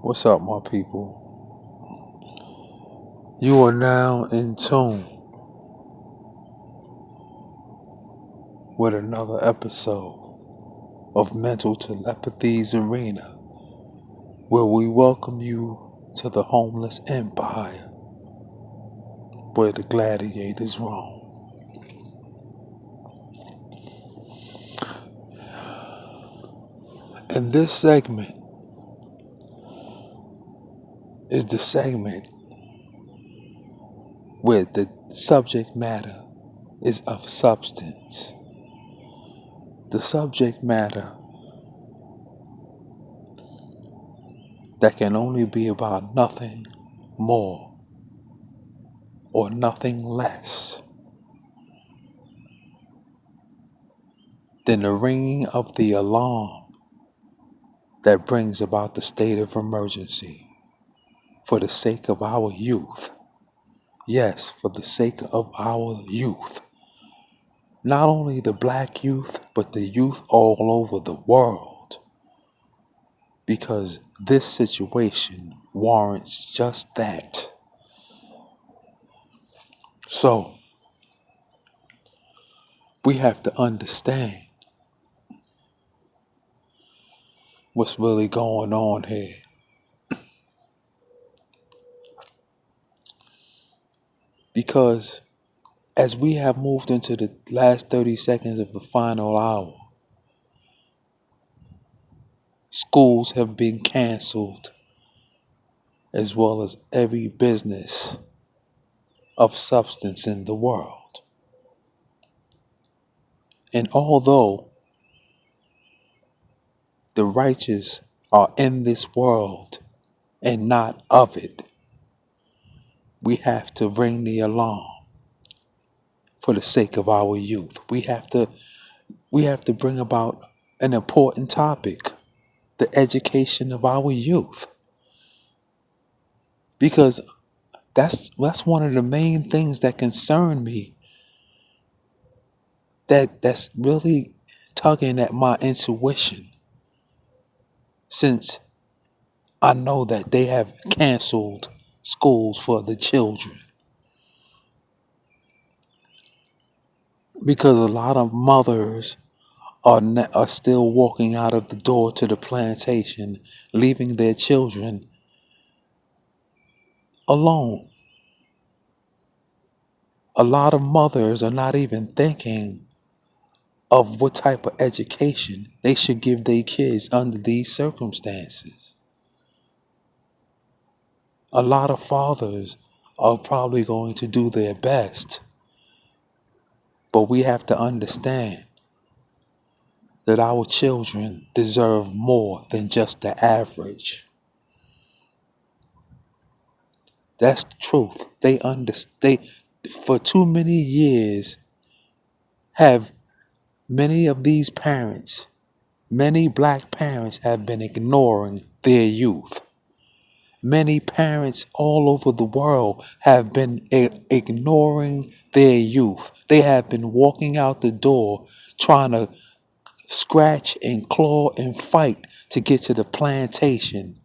What's up, my people? You are now in tune with another episode of Mental Telepathy's Arena, where we welcome you to the homeless empire where the gladiators roam. And this segment is the segment where the subject matter is of substance. The subject matter that can only be about nothing more or nothing less than the ringing of the alarm that brings about the state of emergency for the sake of our youth. Yes, for the sake of our youth. Not only the black youth, but the youth all over the world. Because this situation warrants just that. So, we have to understand what's really going on here. Because as we have moved into the last 30 seconds of the final hour, schools have been canceled, as well as every business of substance in the world. And although the righteous are in this world and not of it, we have to ring the alarm for the sake of our youth. We have to bring about an important topic, the education of our youth. Because that's one of the main things that concern me, that's really tugging at my intuition, since I know that they have canceled schools for the children. Because a lot of mothers are still walking out of the door to the plantation, leaving their children alone. A lot of mothers are not even thinking of what type of education they should give their kids under these circumstances. A lot of fathers are probably going to do their best, but we have to understand that our children deserve more than just the average. That's the truth. For too many years, have many of these parents, many black parents have been ignoring their youth. Many parents all over the world have been ignoring their youth. They have been walking out the door trying to scratch and claw and fight to get to the plantation,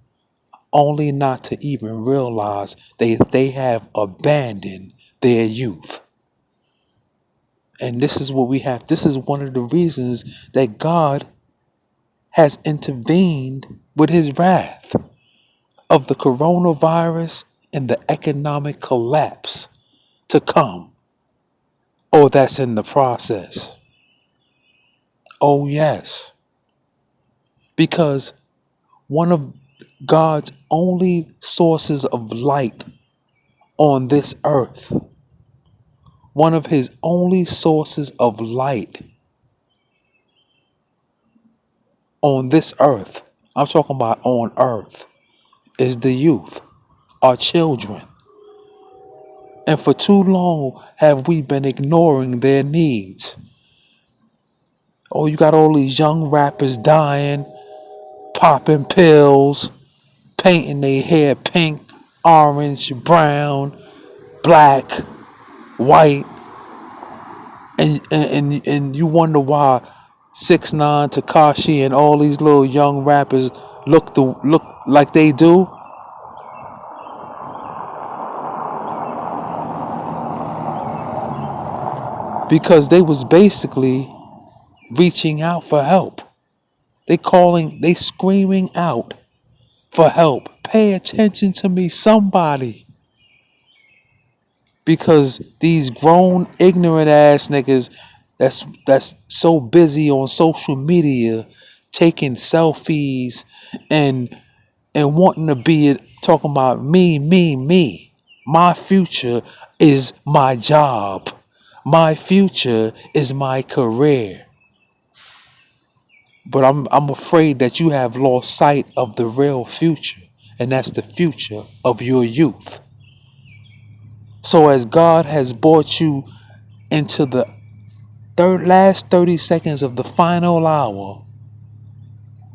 only not to even realize they have abandoned their youth. And this is this is one of the reasons that God has intervened with his wrath of the coronavirus and the economic collapse to come, or that's in the process. Oh, yes. Because one of God's only sources of light on this earth, one of his only sources of light on this earth, I'm talking about on earth, is the youth, our children. And for too long have we been ignoring their needs. Oh, you got all these young rappers dying, popping pills, painting their hair pink, orange, brown, black, white, and you wonder why 6ix9ine, Takashi, and all these little young rappers look like they do? Because they was basically reaching out for help. They screaming out for help. Pay attention to me, somebody. Because these grown, ignorant ass niggas that's so busy on social media taking selfies and wanting to be it, talking about me, me, me. My future is my job. My future is my career. But I'm afraid that you have lost sight of the real future, and that's the future of your youth. So as God has brought you into the last 30 seconds of the final hour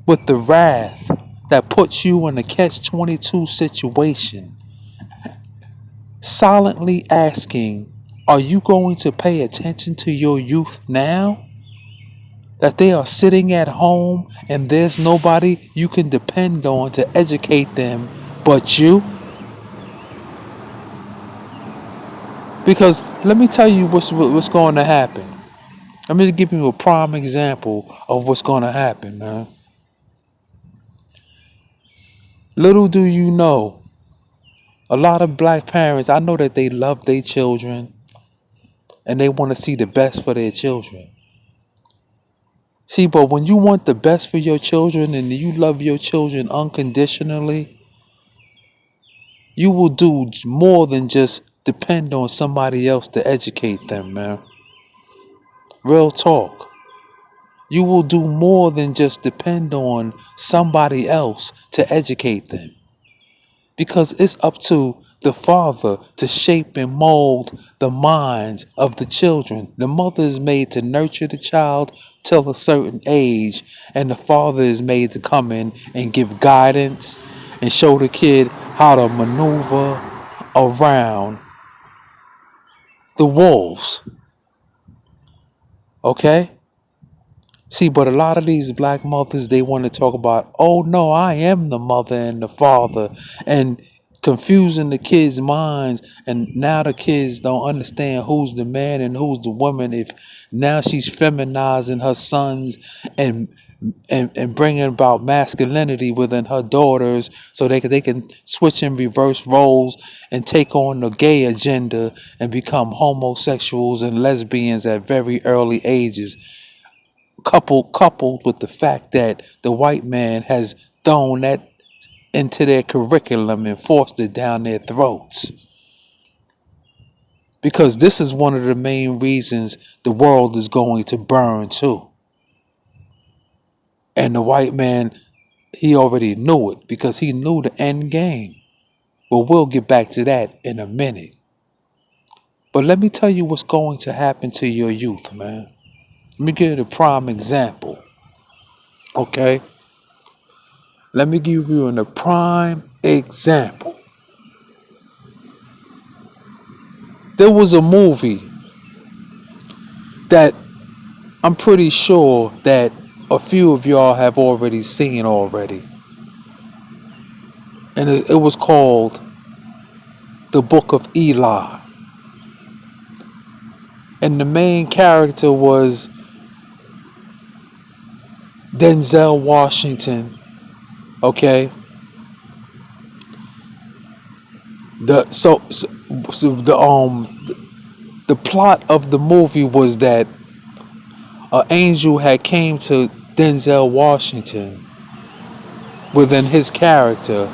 with the wrath that puts you in a catch-22 situation, silently asking, are you going to pay attention to your youth now? That they are sitting at home and there's nobody you can depend on to educate them but you? Because let me tell you what's going to happen. Let me give you a prime example of what's going to happen, man. Little do you know, a lot of black parents, I know that they love their children and they want to see the best for their children. See, but when you want the best for your children and you love your children unconditionally, you will do more than just depend on somebody else to educate them, man. Real talk. You will do more than just depend on somebody else to educate them. Because it's up to the father to shape and mold the minds of the children. The mother is made to nurture the child till a certain age, and the father is made to come in and give guidance and show the kid how to maneuver around the wolves. Okay? See, but a lot of these black mothers, they want to talk about, oh no, I am the mother and the father, and confusing the kids' minds. And now the kids don't understand who's the man and who's the woman. If now she's feminizing her sons and bringing about masculinity within her daughters, so they can switch and reverse roles and take on the gay agenda and become homosexuals and lesbians at very early ages, coupled with the fact that the white man has thrown that into their curriculum and forced it down their throats. Because this is one of the main reasons the world is going to burn too. And the white man, he already knew it because he knew the end game. But we'll get back to that in a minute. But let me tell you what's going to happen to your youth, man. Let me give you a prime example. Okay? Let me give you a prime example. There was a movie that I'm pretty sure that a few of y'all have already seen already. And it was called The Book of Eli. And the main character was Denzel Washington. Okay? The plot of the movie was that an angel had came to Denzel Washington within his character.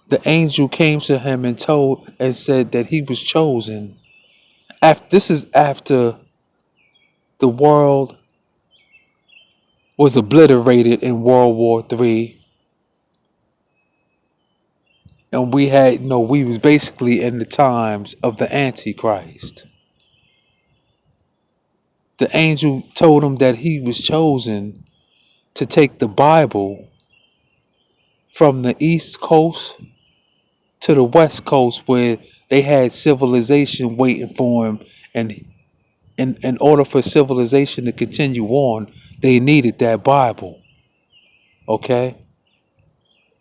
The angel came to him and told and said that he was chosen. This is after the world was obliterated in World War III, and we was basically in the times of the Antichrist. The angel told him that he was chosen to take the Bible from the East Coast to the West Coast, where they had civilization waiting for him, and in order for civilization to continue on, they needed that Bible. Okay?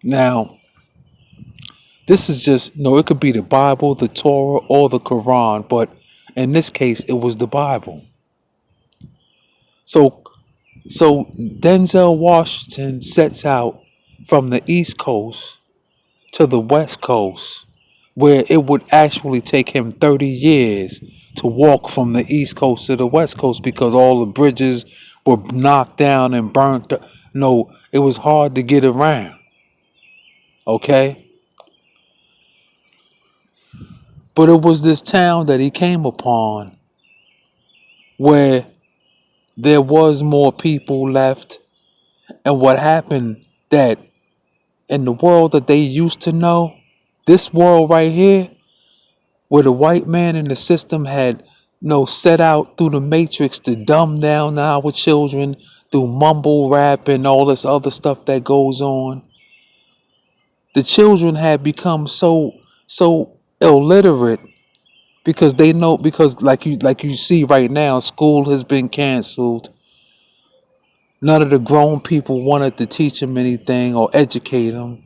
Now, this is just, no, it could be the Bible, the Torah, or the Quran, but in this case, it was the Bible. So, so Denzel Washington sets out from the East Coast to the West Coast, where it would actually take him 30 years to walk from the East Coast to the West Coast because all the bridges were knocked down and burnt. No, it was hard to get around. Okay? But it was this town that he came upon where there was more people left. And what happened that in the world that they used to know, this world right here, where the white man in the system had set out through the matrix to dumb down our children through mumble rap and all this other stuff that goes on. The children had become so illiterate because they know, because like you see right now, school has been canceled. None of the grown people wanted to teach them anything or educate them.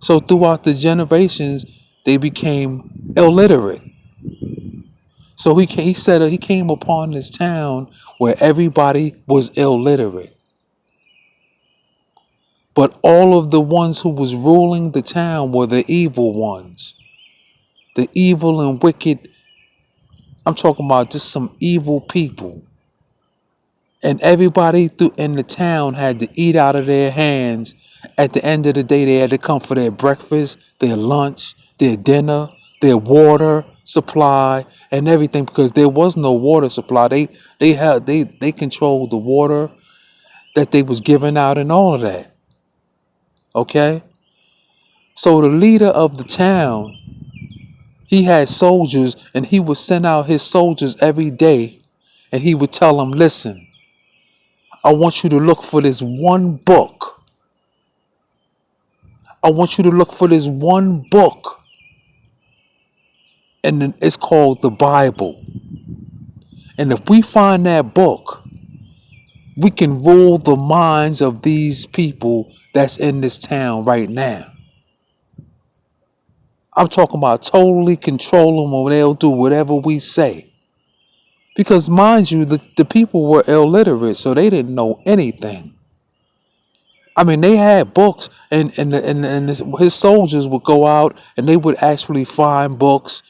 So throughout the generations, they became illiterate. So he said he came upon this town where everybody was illiterate. But all of the ones who was ruling the town were the evil ones. The evil and wicked. I'm talking about just some evil people. And everybody in the town had to eat out of their hands. At the end of the day, they had to come for their breakfast, their lunch, their dinner, their water supply, and everything, because there was no water supply. They controlled the water that they was giving out and all of that. Okay? So the leader of the town, he had soldiers, and he would send out his soldiers every day, and he would tell them, listen, I want you to look for this one book. I want you to look for this one book. And then it's called the Bible. And if we find that book, we can rule the minds of these people that's in this town right now. I'm talking about totally control them, or they'll do whatever we say. Because mind you, the people were illiterate, so they didn't know anything. I mean, they had books, and his soldiers would go out and they would actually find books,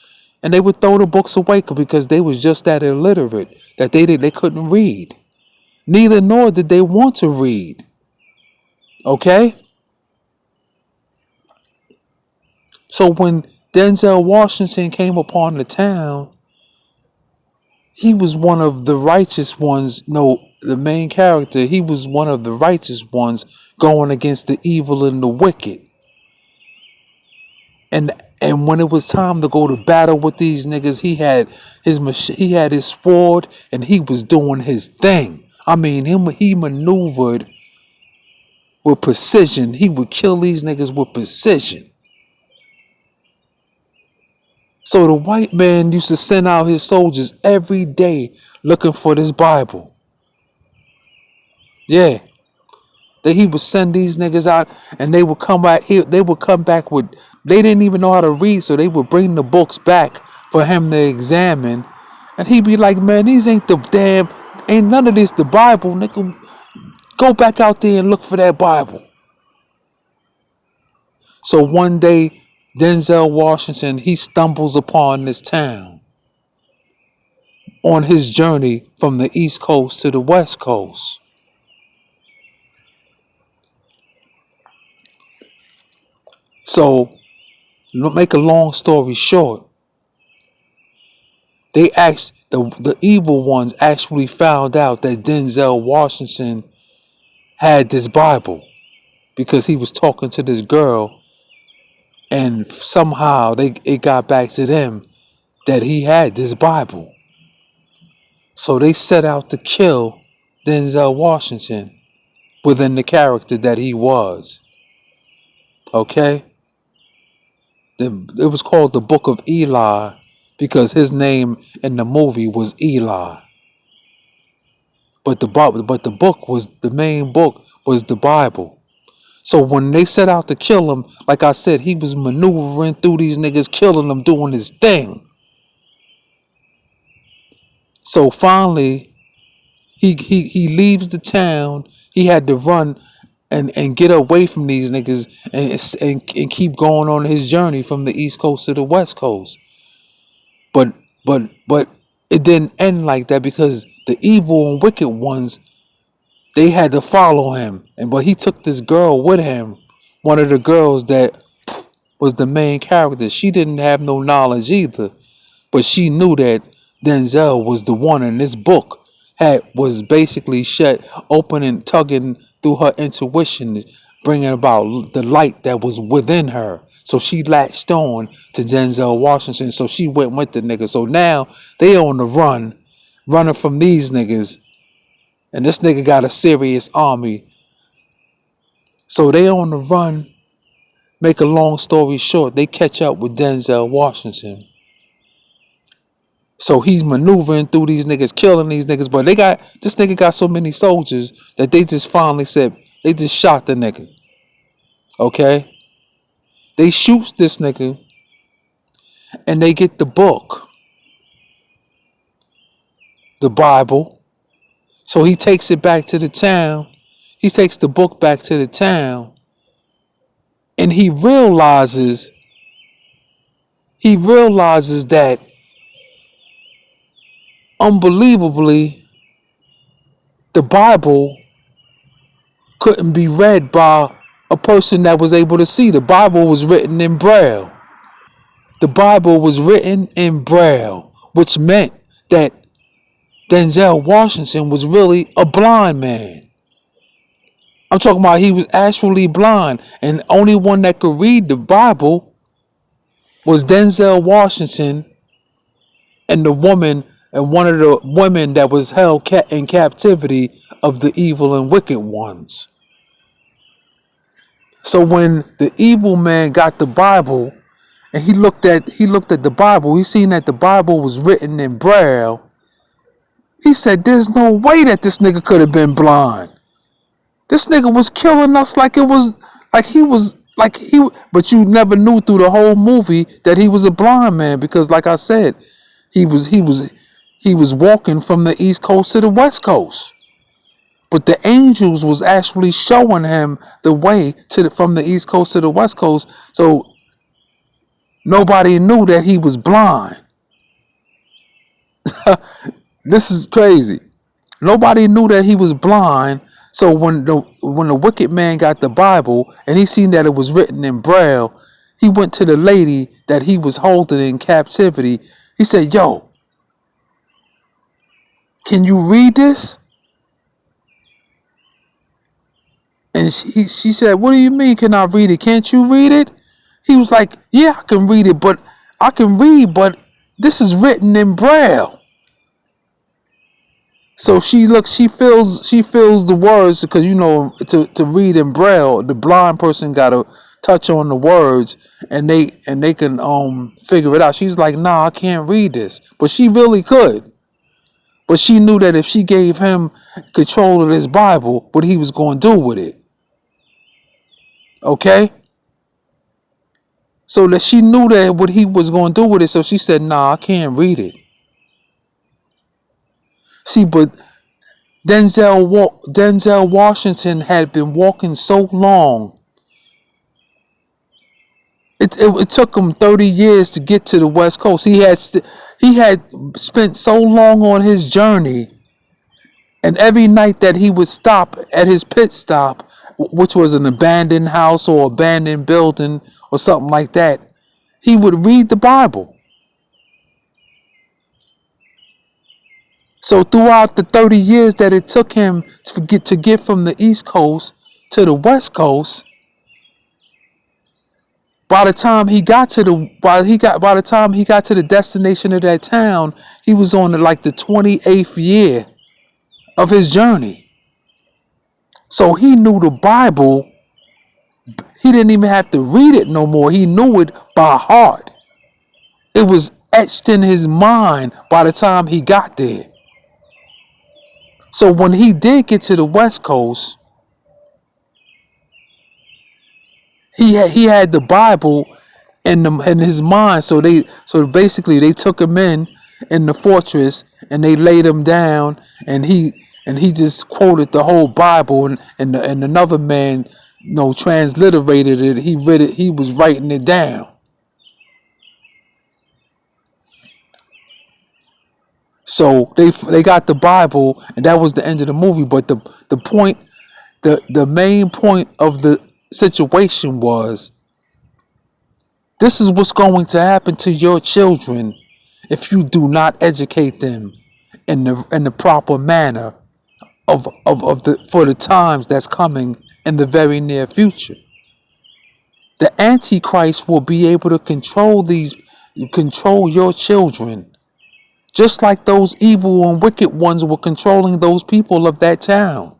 and they would throw the books away because they was just that illiterate that they couldn't read. Neither nor did they want to read. Okay, so when Denzel Washington came upon the town, he was one of the righteous ones. No, the main character, he was one of the righteous ones going against the evil and the wicked. And and when it was time to go to battle with these niggas, he had his sword and he was doing his thing. I mean, he maneuvered with precision. He would kill these niggas with precision. So the white man used to send out his soldiers every day looking for this Bible. Yeah. That he would send these niggas out and they would come back here. They would come back with, they didn't even know how to read, so they would bring the books back for him to examine. And he'd be like, man, these ain't none of this the Bible, nigga. Go back out there and look for that Bible. So one day, Denzel Washington, he stumbles upon this town on his journey from the East Coast to the West Coast. So, make a long story short, the evil ones actually found out that Denzel Washington had this Bible because he was talking to this girl, and somehow it got back to them that he had this Bible. So they set out to kill Denzel Washington within the character that he was. Okay? It was called the Book of Eli because his name in the movie was Eli. But the book was, the main book was the Bible. So when they set out to kill him, like I said, he was maneuvering through these niggas, killing them, doing his thing. So finally, he leaves the town. He had to run and get away from these niggas and keep going on his journey from the East Coast to the West Coast. But it didn't end like that because the evil and wicked ones, they had to follow him. But he took this girl with him, one of the girls that was the main character. She didn't have no knowledge either, but she knew that Denzel was the one, and this book was basically shut open and tugging through her intuition, bringing about the light that was within her. So she latched on to Denzel Washington. So she went with the nigga. So now they on the run, running from these niggas, and this nigga got a serious army. So they on the run. Make a long story short, they catch up with Denzel Washington. So he's maneuvering through these niggas, killing these niggas. But this nigga got so many soldiers that they just finally said, they just shot the nigga. Okay? They shoots this nigga and they get the book, the Bible. So he takes it back to the town. He takes the book back to the town. And he realizes that unbelievably the Bible couldn't be read by a person that was able to see. The Bible was written in Braille. The Bible was written in Braille, which meant that Denzel Washington was really a blind man. I'm talking about he was actually blind, and the only one that could read the Bible was Denzel Washington and the woman, and one of the women that was held in captivity of the evil and wicked ones. So when the evil man got the Bible and he looked at the Bible, he seen that the Bible was written in Braille. He said, "There's no way that this nigga could have been blind. This nigga was killing us like it was like he was like he." But you never knew through the whole movie that he was a blind man because, like I said, he was walking from the East Coast to the West Coast. But the angels was actually showing him the way from the East Coast to the West Coast. So nobody knew that he was blind. This is crazy. Nobody knew that he was blind. So when the wicked man got the Bible and he seen that it was written in Braille, he went to the lady that he was holding in captivity. He said, "Yo, can you read this?" And she said, "What do you mean, can I read it? Can't you read it?" He was like, "Yeah, I can read it, but this is written in Braille." So she feels the words because to read in Braille, the blind person gotta touch on the words and they can figure it out. She's like, "Nah, I can't read this," but she really could. But she knew that if she gave him control of this Bible, what he was going to do with it. Okay? So that she knew that what he was going to do with it. So she said, "Nah, I can't read it." See, but Denzel Washington had been walking so long. It took him 30 years to get to the West Coast. He had spent so long on his journey, and every night that he would stop at his pit stop, which was an abandoned house or abandoned building or something like that, he would read the Bible. So throughout the 30 years that it took him to get from the East Coast to the West Coast, by the time he got to the destination of that town, he was on the 28th year of his journey. So he knew the Bible. He didn't even have to read it no more. He knew it by heart. It was etched in his mind by the time he got there. So when he did get to the West Coast, He had the Bible in his mind. So basically they took him in the fortress and they laid him down, and he just quoted the whole Bible, and another man, transliterated it. He read it. He was writing it down. So they got the Bible, and that was the end of the movie. But the point, the main point of the situation was, this is what's going to happen to your children if you do not educate them in the proper manner of the for the times that's coming in the very near future. The Antichrist will be able to control your children, just like those evil and wicked ones were controlling those people of that town.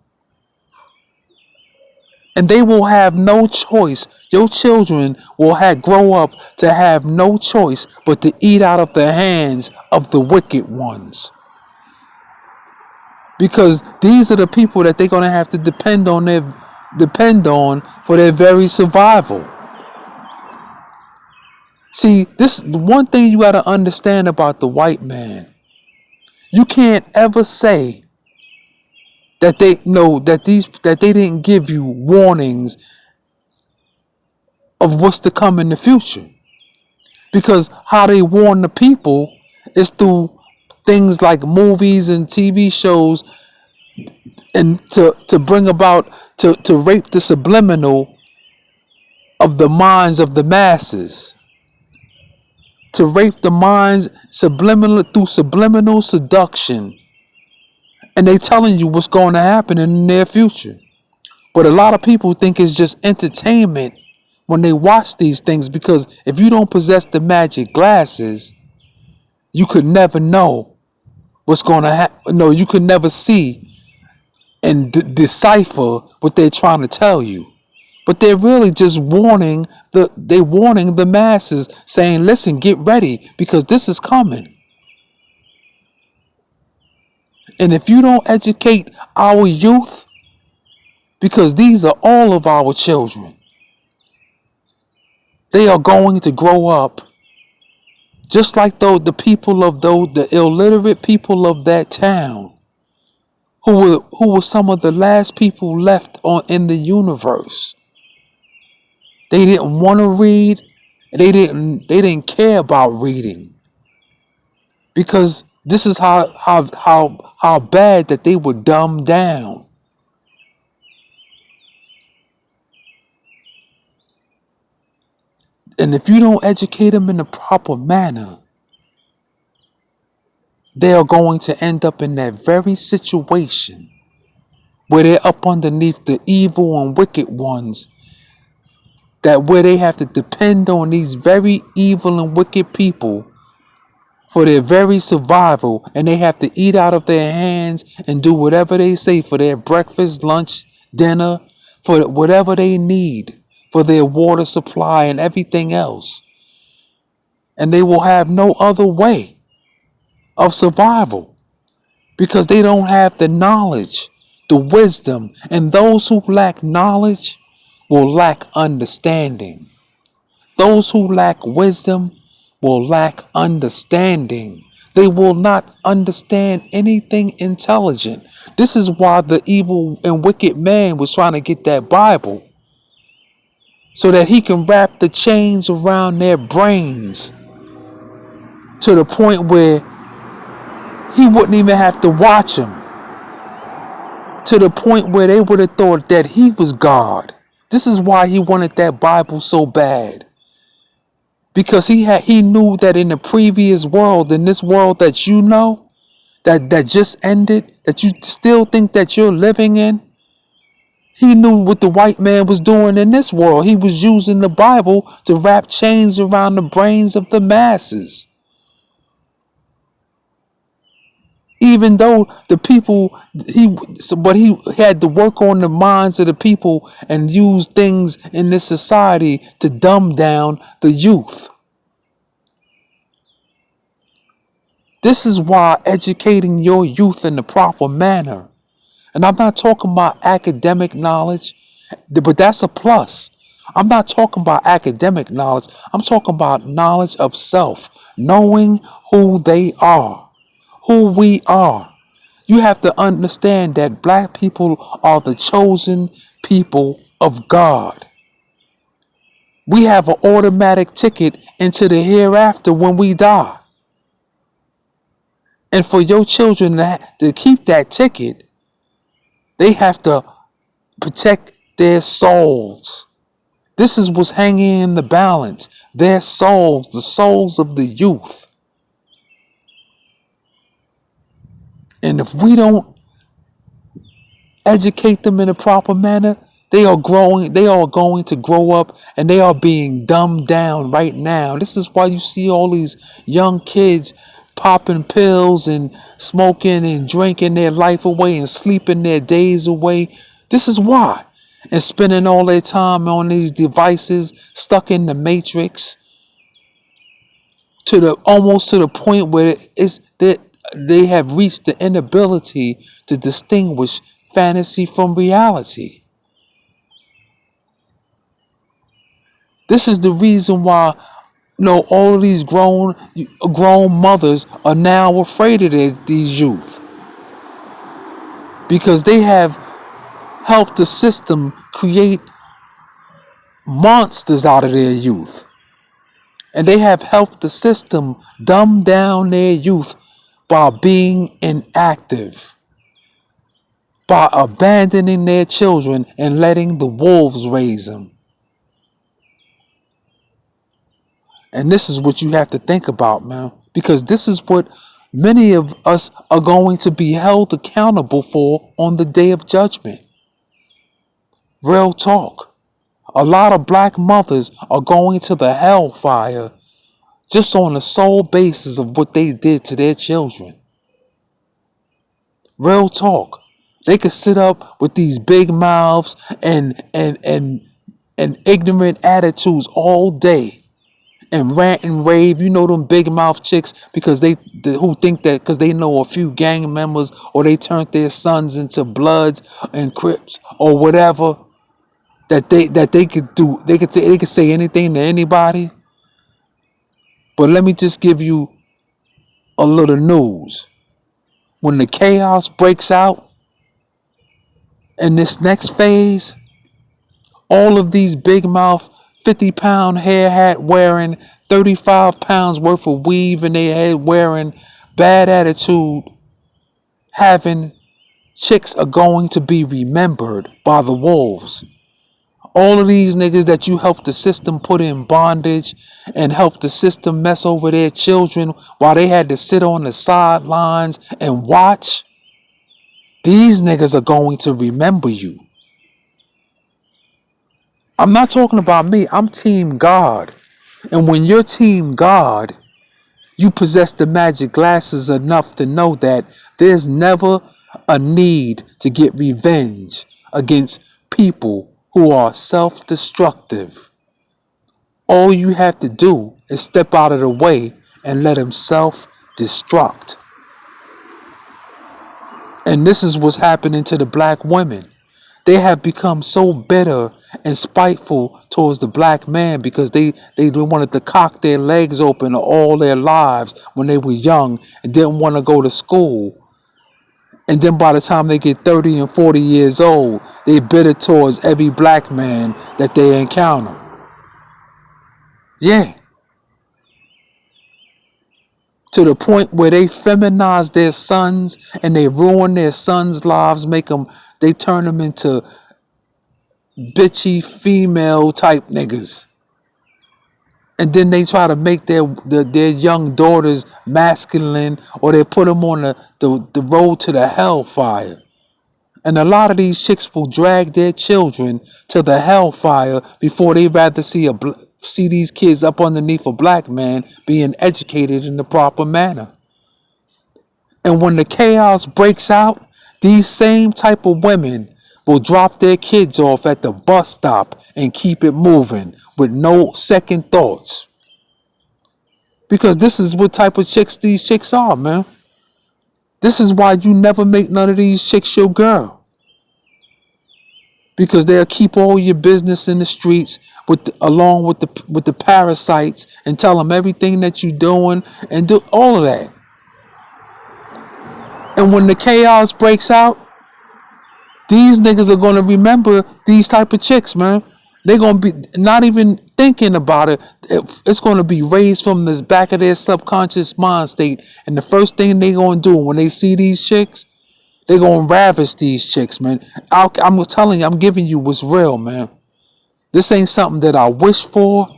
And they will have no choice. Your children will grow up to have no choice but to eat out of the hands of the wicked ones. Because these are the people that they're gonna have to depend on for their very survival. See, this one thing you gotta understand about the white man. You can't ever say that they know that they didn't give you warnings of what's to come in the future. Because how they warn the people is through things like movies and TV shows, and to bring about to rape the subliminal of the minds of the masses, to rape the minds through subliminal seduction, and they telling you what's going to happen in the near future. But a lot of people think it's just entertainment when they watch these things, because if you don't possess the magic glasses, you could never know what's going to happen. No, you could never see and decipher what they're trying to tell you. But they're really just warning the masses, saying, listen, get ready, because this is coming. And if you don't educate our youth, because these are all of our children, they are going to grow up just like the people of the illiterate people of that town, who were some of the last people left in the universe. They didn't want to read. They didn't care about reading, because this is how bad that they were dumbed down. And if you don't educate them in the proper manner, they are going to end up in that very situation where they're up underneath the evil and wicked ones, where they have to depend on these very evil and wicked people for their very survival, and they have to eat out of their hands and do whatever they say for their breakfast, lunch, dinner, for whatever they need, for their water supply and everything else. And they will have no other way of survival, because they don't have the knowledge, the wisdom, and those who lack knowledge will lack understanding. Those who lack wisdom will lack understanding. They will not understand anything intelligent. This is why the evil and wicked man was trying to get that Bible, so that he can wrap the chains around their brains to the point where he wouldn't even have to watch them, to the point where they would have thought that he was God. This is why he wanted that Bible so bad. Because he knew that in the previous world, in this world that you know, that just ended, that you still think that you're living in, he knew what the white man was doing in this world. He was using the Bible to wrap chains around the brains of the masses. Even though the people, but he had to work on the minds of the people and use things in this society to dumb down the youth. This is why educating your youth in the proper manner, and I'm not talking about academic knowledge, but that's a plus. I'm not talking about academic knowledge. I'm talking about knowledge of self, knowing who they are, who we are. You have to understand that black people are the chosen people of God. We have an automatic ticket into the hereafter when we die. And for your children to keep that ticket, they have to protect their souls. This is what's hanging in the balance. Their souls, the souls of the youth. And if we don't educate them in a proper manner, they are going to grow up and they are being dumbed down right now. This is why you see all these young kids popping pills and smoking and drinking their life away and sleeping their days away. This is why. And spending all their time on these devices, stuck in the matrix, to the almost to the point where it's that they have reached the inability to distinguish fantasy from reality. This is the reason why all of these grown mothers are now afraid of these youth, because they have helped the system create monsters out of their youth, and they have helped the system dumb down their youth by being inactive, by abandoning their children and letting the wolves raise them. And this is what you have to think about, man, because this is what many of us are going to be held accountable for on the day of judgment. Real talk. A lot of black mothers are going to the hellfire just on the sole basis of what they did to their children. Real talk. They could sit up with these big mouths and ignorant attitudes all day and rant and rave. You know them big mouth chicks because who think that because they know a few gang members or they turned their sons into Bloods and Crips or whatever, that they could do. They could say anything to anybody. But let me just give you a little news. When the chaos breaks out in this next phase, all of these big mouth 50-pound hair hat wearing, 35 pounds worth of weave in their head wearing, bad attitude having chicks are going to be remembered by the wolves. All of these niggas that you helped the system put in bondage and helped the system mess over their children while they had to sit on the sidelines and watch, these niggas are going to remember you. I'm not talking about me. I'm Team God. And when you're Team God, you possess the magic glasses enough to know that there's never a need to get revenge against people who are self-destructive. All you have to do is step out of the way and let them self-destruct. And this is what's happening to the black women. They have become so bitter and spiteful towards the black man because they wanted to cock their legs open all their lives when they were young and didn't want to go to school. And then by the time they get 30 and 40 years old, they bitter towards every black man that they encounter. Yeah. To the point where they feminize their sons and they ruin their sons' lives, they turn them into bitchy female type niggas. And then they try to make their young daughters masculine, or they put them on the road to the hellfire. And a lot of these chicks will drag their children to the hellfire before they rather see these kids up underneath a black man being educated in the proper manner. And when the chaos breaks out, these same type of women will drop their kids off at the bus stop and keep it moving with no second thoughts. Because this is what type of chicks these chicks are, man. This is why you never make none of these chicks your girl. because they'll keep all your business in the streets along with the parasites and tell them everything that you're doing and do all of that. And when the chaos breaks out, these niggas are gonna remember these type of chicks, man. They're gonna be not even thinking about it. It's gonna be raised from this back of their subconscious mind state. And the first thing they gonna do when they see these chicks, they gonna ravish these chicks, man. I'm telling you, I'm giving you what's real, man. This ain't something that I wish for.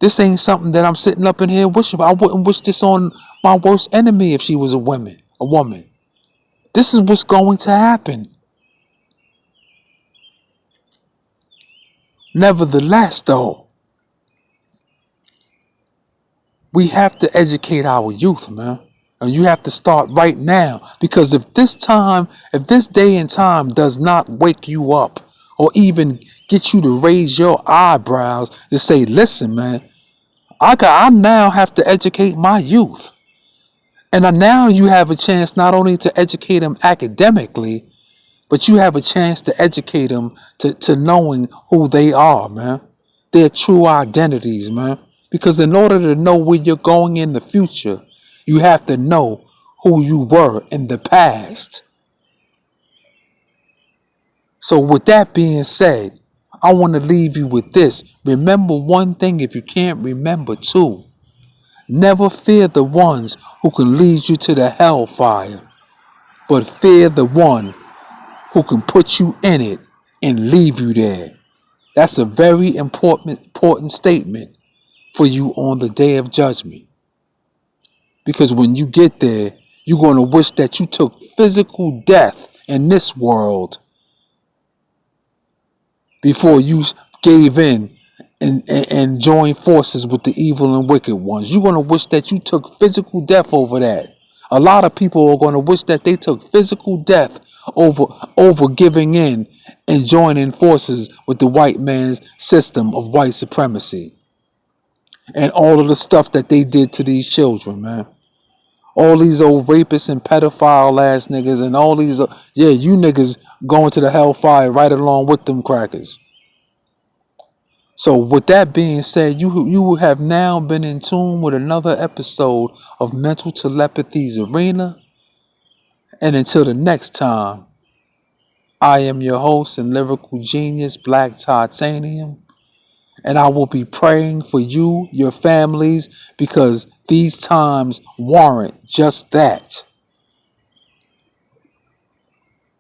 This ain't something that I'm sitting up in here wishing for. I wouldn't wish this on my worst enemy if she was a woman. This is what's going to happen. Nevertheless, though, we have to educate our youth, man. And you have to start right now. Because if this day and time does not wake you up or even get you to raise your eyebrows to say, listen, man, I now have to educate my youth. And now you have a chance not only to educate them academically, but you have a chance to educate them to knowing who they are, man. Their true identities, man. Because in order to know where you're going in the future, you have to know who you were in the past. So with that being said, I want to leave you with this. Remember one thing if you can't remember two. Never fear the ones who can lead you to the hellfire, but fear the one who can put you in it and leave you there. That's a very important statement for you on the day of judgment. Because when you get there, you're going to wish that you took physical death in this world before you gave in and joined forces with the evil and wicked ones. You're going to wish that you took physical death over that. A lot of people are going to wish that they took physical death over giving in and joining forces with the white man's system of white supremacy and all of the stuff that they did to these children, man. All these old rapists and pedophile ass niggas and all these, you niggas going to the hellfire right along with them crackers. So with that being said, you have now been in tune with another episode of Mental Telepathy's Arena. And until the next time, I am your host and lyrical genius, Black Titanium. And I will be praying for you, your families, because these times warrant just that.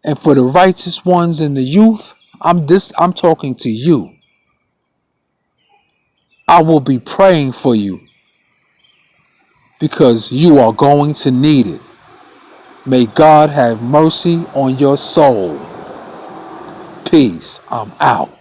And for the righteous ones in the youth, I'm talking to you. I will be praying for you because you are going to need it. May God have mercy on your soul. Peace. I'm out.